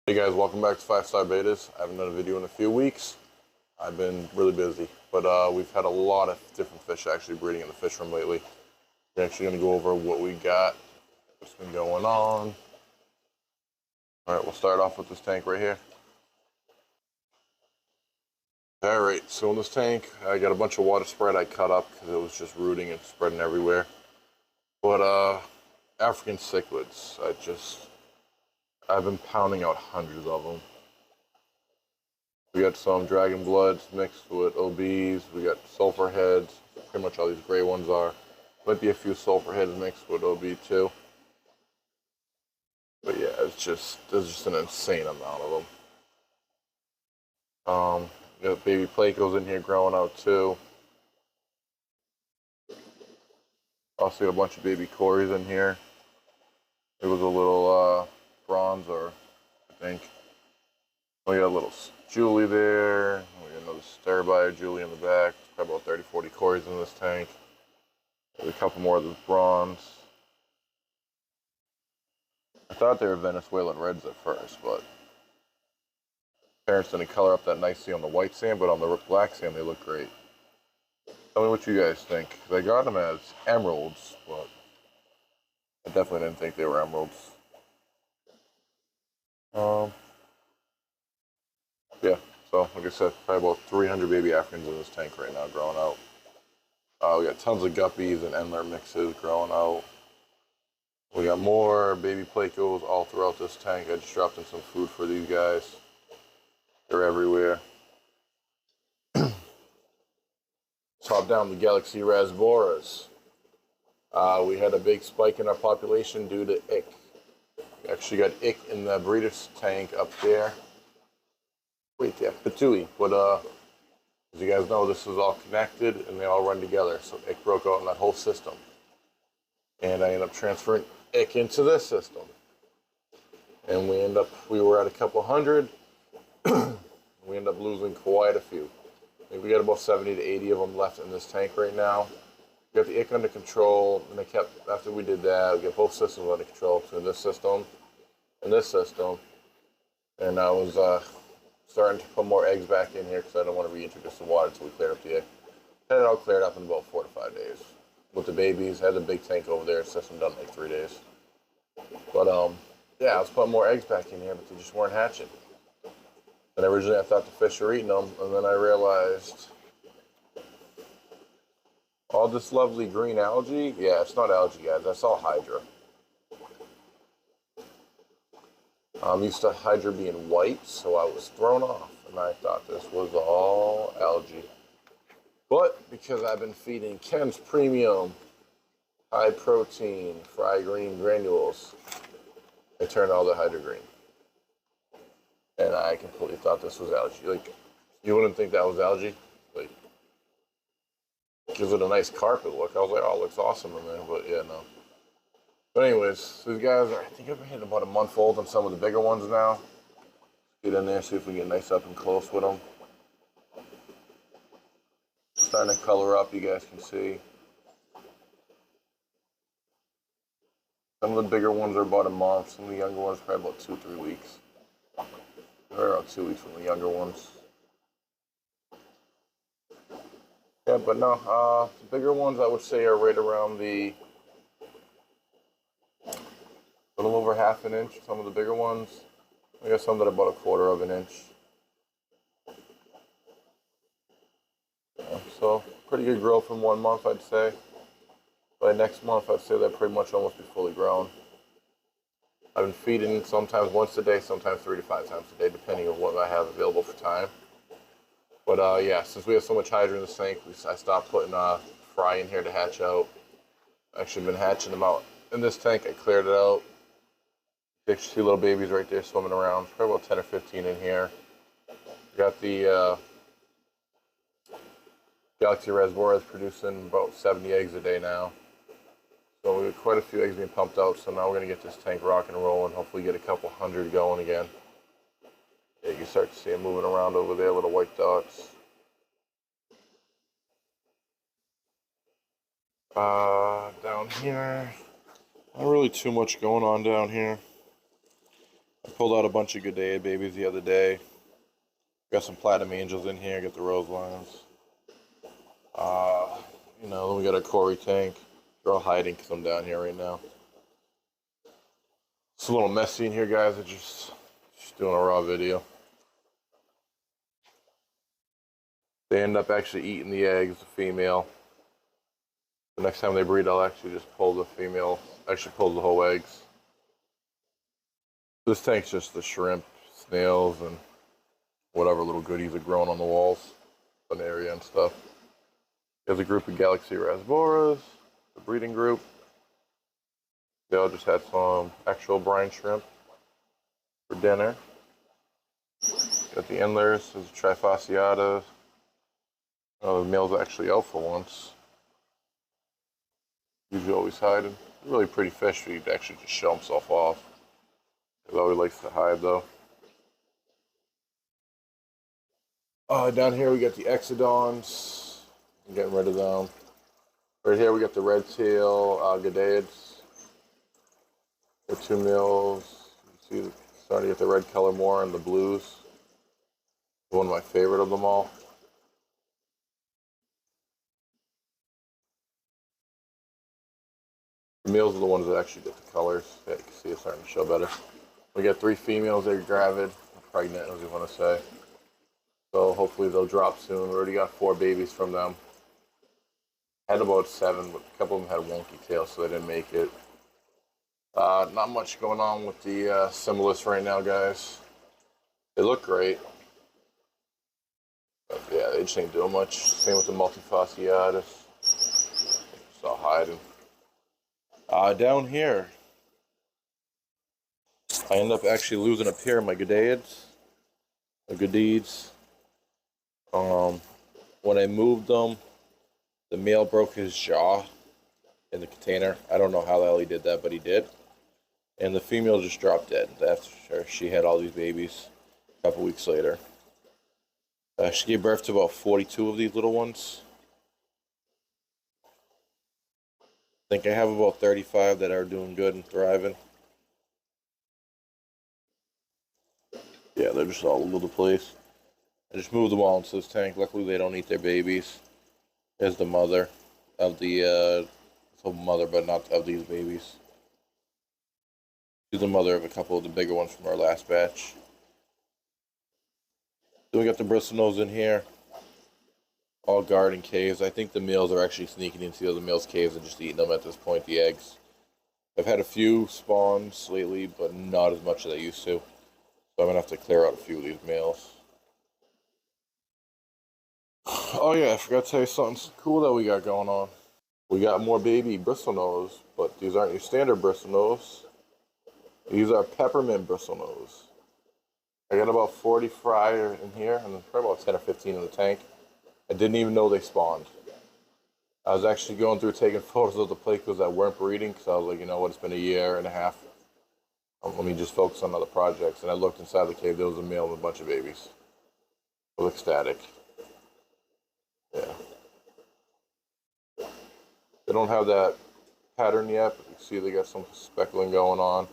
Hey guys, welcome back to 5-Star Betas. I haven't done a video in a few weeks. I've been really busy, but we've had a lot of different fish actually breeding in the fish room lately. We're actually going to go over what we got, what's been going on. Alright, we'll start off with this tank right here. Alright, so in this tank, I got a bunch of water spread I cut up because it was just rooting and spreading everywhere. But African cichlids, I've been pounding out hundreds of them. We got some dragon bloods mixed with OBs. We got sulfur heads. Pretty much all these gray ones are. Might be a few sulfur heads mixed with OB too. But yeah, there's just an insane amount of them. We got baby placos in here growing out too. Also got a bunch of baby cories in here. It was a little bronze, or I think. We got a little Julie there. We got another Starbuyer Julie in the back. There's probably about 30-40 cories in this tank. There's a couple more of those bronze. I thought they were Venezuelan reds at first, but parents didn't color up that nicely on the white sand, but on the black sand they look great. Tell me what you guys think. 'Cause I got them as emeralds, but I definitely didn't think they were emeralds. Yeah, so like I said, probably about 300 baby Africans in this tank right now growing out. We got tons of guppies and endler mixes growing out. We got more baby placos all throughout this tank. I just dropped in some food for these guys. They're everywhere. Let's hop down the Galaxy Rasboras. We had a big spike in our population due to ick. We actually got ick in the breeder's tank up there. Wait, yeah, Patui. But as you guys know, this is all connected and they all run together. So ick broke out in that whole system. And I ended up transferring ick into this system. And we were at a couple hundred. We ended up losing quite a few. I think we got about 70 to 80 of them left in this tank right now. We got the ick under control, and after we did that, we got both systems under control between this system and this system. And I was starting to put more eggs back in here because I don't want to reintroduce the water until we cleared up the egg. Had it all cleared up in about 4 to 5 days. With the babies, had a big tank over there, system done in like 3 days. But yeah, I was putting more eggs back in here, but they just weren't hatching. And originally I thought the fish were eating them, and then I realized all this lovely green algae, yeah, it's not algae, guys, that's all hydra. I'm used to hydra being white, so I was thrown off, and I thought this was all algae. But because I've been feeding Ken's premium, high protein, fry green granules, it turned all the hydra green. And I completely thought this was algae. Like, you wouldn't think that was algae. Like, gives it a nice carpet look. I was like, oh, it looks awesome in there, but yeah, no. But anyways, these guys are, I think I've been hitting about a month old on some of the bigger ones now. Get in there, see if we can get nice up and close with them. Starting to color up, you guys can see. Some of the bigger ones are about a month. Some of the younger ones probably about 2-3 weeks. They're around 2 weeks from the younger ones. Yeah, but no, the bigger ones I would say are right around the little over ½ an inch. Some of the bigger ones. I got some that are about 1/4 of an inch. Yeah, so pretty good growth in 1 month, I'd say. By next month, I'd say they'll pretty much almost be fully grown. I've been feeding sometimes once a day, sometimes 3 to 5 times a day, depending on what I have available for time. But yeah, since we have so much hydra in the tank, I stopped putting fry in here to hatch out. I've actually been hatching them out in this tank. I cleared it out. You see little babies right there swimming around. Probably about 10 or 15 in here. Got the Galaxy Rasboras producing about 70 eggs a day now. So we have quite a few eggs being pumped out, so now we're going to get this tank rocking and rolling, hopefully get a couple hundred going again. Yeah, you can start to see them moving around over there, little white dots. Down here, not really too much going on down here. I pulled out a bunch of Godade babies the other day. Got some Platinum Angels in here, got the Rose Lions. You know, then we got a Corey tank. They're all hiding because I'm down here right now. It's a little messy in here, guys. I'm just doing a raw video. They end up actually eating the eggs, the female. The next time they breed, I'll actually just pull the female, actually pull the whole eggs. This tank's just the shrimp, snails, and whatever little goodies are growing on the walls, an area and stuff. There's a group of Galaxy Rasboras, the breeding group. They all just had some actual brine shrimp for dinner. Got the endlers, there's a Trifasciata. The male's actually out for once. Usually always hiding. Really pretty fish for you to actually just show himself off. He always likes to hide though. Down here we got the Exodons. I'm getting rid of them. Right here we got the red tail Godades. The 2 males. You see, starting to get the red color more and the blues. One of my favorite of them all. The males are the ones that actually get the colors. Yeah, you can see it's starting to show better. We got 3 females. They're gravid, pregnant, as you want to say. So hopefully they'll drop soon. We already got 4 babies from them. Had about 7, but a couple of them had wonky tails, so they didn't make it. Not much going on with the Cichlids right now, guys. They look great. But yeah, they just ain't doing much. Same with the Multifasciatus. Just all hiding. Down here, I end up actually losing a pair of my Godades. When I moved them, the male broke his jaw in the container. I don't know how the hell he did that, but he did. And the female just dropped dead after she had all these babies a couple weeks later. She gave birth to about 42 of these little ones. I think I have about 35 that are doing good and thriving. Yeah, they're just all over the place. I just moved them all into this tank. Luckily, they don't eat their babies. There's the mother of the mother, but not of these babies. She's the mother of a couple of the bigger ones from our last batch. Then we got the Bristlenose in here. All guarding caves. I think the males are actually sneaking into the other males' caves and just eating them at this point, the eggs. I've had a few spawns lately, but not as much as I used to. So I'm going to have to clear out a few of these males. Oh yeah, I forgot to tell you something cool that we got going on. We got more baby Bristlenose, but these aren't your standard Bristlenose. These are Peppermint Bristlenose. I got about 40 fry in here, and probably about 10 or 15 in the tank. I didn't even know they spawned. I was actually going through taking photos of the playcos that weren't breeding, because I was like, you know what, it's been a year and a half. Let me just focus on other projects. And I looked inside the cave, there was a male and a bunch of babies. I was ecstatic. Yeah. They don't have that pattern yet, but you can see they got some speckling going on.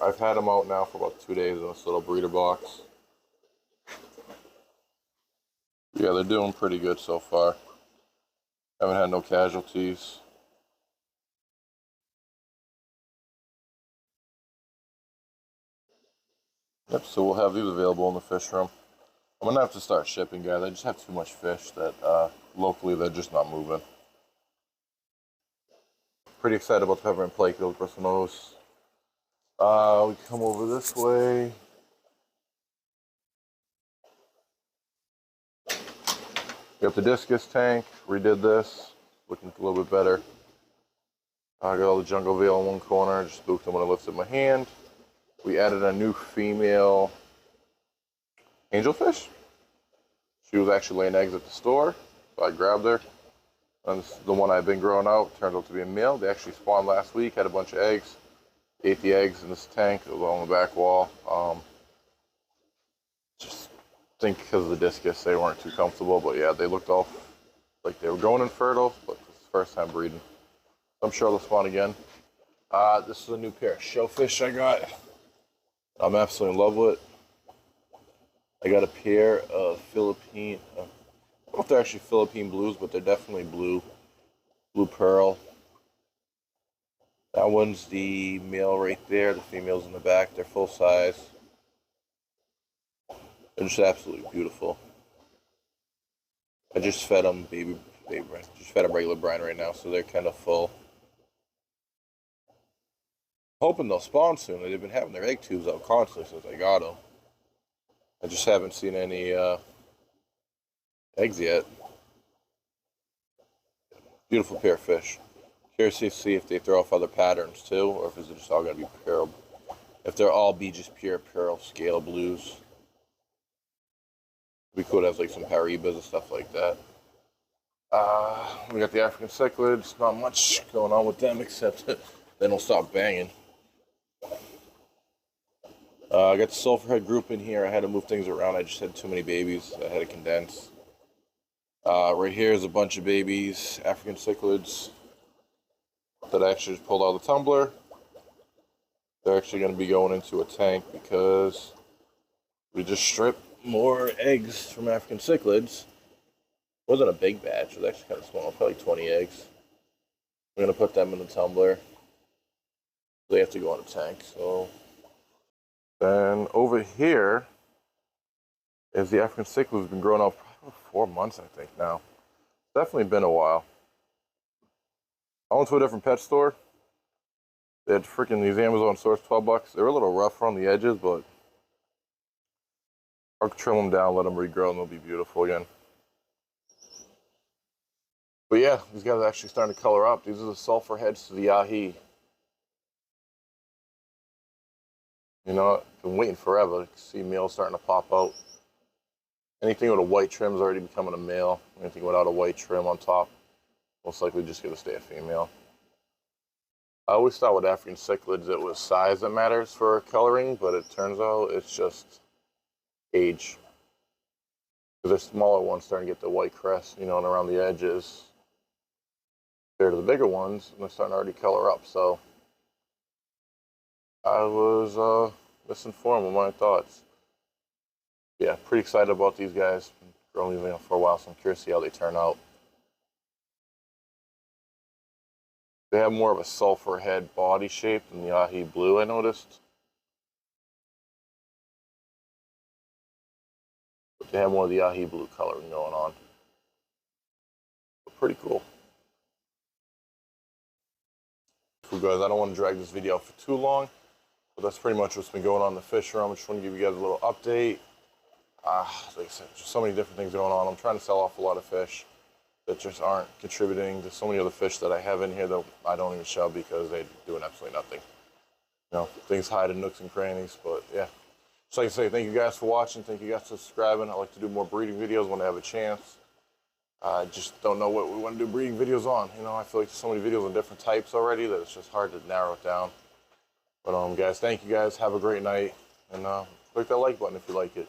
I've had them out now for about 2 days in this little breeder box. Yeah, they're doing pretty good so far. Haven't had no casualties. Yep, so we'll have these available in the fish room. I'm going to have to start shipping, guys. I just have too much fish that locally they're just not moving. Pretty excited about the Peppermint Bristlenose Bristlenose. We come over this way. Got the Discus tank, redid this, looking a little bit better. I got all the jungle veil in one corner, just spooked them when I lifted my hand. We added a new female angelfish. She was actually laying eggs at the store, so I grabbed her. And this is the one I've been growing out, turned out to be a male. They actually spawned last week, had a bunch of eggs. Ate the eggs in this tank, it was on the back wall. Just think because of the Discus, they weren't too comfortable, but yeah, they looked all like they were growing infertile, but this is the first time breeding. I'm sure they'll spawn again. This is a new pair of shellfish I got. I'm absolutely in love with. I got a pair of Philippine, I don't know if they're actually Philippine blues, but they're definitely blue pearl. That one's the male right there, the female's in the back. They're full size. They're just absolutely beautiful. I just fed them baby brine. Just fed them regular brine right now, so they're kind of full. Hoping they'll spawn soon. They've been having their egg tubes out constantly since I got them. I just haven't seen any eggs yet. Beautiful pair of fish. Curious to see if they throw off other patterns too, or if it's just all going to be pure. If they'll all be just pure pearl scale blues. It'd be cool to have like some Paraibas and stuff like that. We got the African cichlids. Not much going on with them except they don't stop banging. I got the Sulfur Head group in here. I had to move things around. I just had too many babies. I had to condense. Right here is a bunch of babies, African cichlids, that I actually just pulled out of the tumbler. They're actually going to be going into a tank because we just stripped more eggs from African cichlids. It wasn't a big batch. It was actually kind of small, probably 20 eggs. We're going to put them in the tumbler. They have to go in a tank. So then over here is the African cichlids. Been growing up for 4 months, I think now. Definitely been a while. I went to a different pet store. They had freaking these Amazon stores, $12. They were a little rough on the edges, but I'll trim them down, let them regrow, and they'll be beautiful again. But yeah, these guys are actually starting to color up. These are the Sulfur Heads to the Yahi. You know, I've been waiting forever to see males starting to pop out. Anything with a white trim is already becoming a male. Anything without a white trim on top, most likely just going to stay a female. I always thought with African cichlids it was size that matters for coloring, but it turns out it's just age. Because they're smaller ones starting to get the white crest, you know, and around the edges. Compared to the bigger ones, and they're starting to already color up. So I was misinformed with my thoughts. Yeah, pretty excited about these guys. Been growing these for a while, so I'm curious to see how they turn out. They have more of a sulfur head body shape than the Yahi blue, I noticed. But they have more of the Yahi blue coloring going on. But pretty cool. Cool guys, I don't want to drag this video out for too long, but that's pretty much what's been going on in the fish room. I just want to give you guys a little update. Like I said, just so many different things going on. I'm trying to sell off a lot of fish that just aren't contributing. There's so many other fish that I have in here that I don't even show because they're doing absolutely nothing. You know, things hide in nooks and crannies, but yeah. So like I say, thank you guys for watching. Thank you guys for subscribing. I like to do more breeding videos when I have a chance. I just don't know what we want to do breeding videos on. You know, I feel like there's so many videos on different types already that it's just hard to narrow it down. But guys, thank you guys. Have a great night. And click that like button if you like it.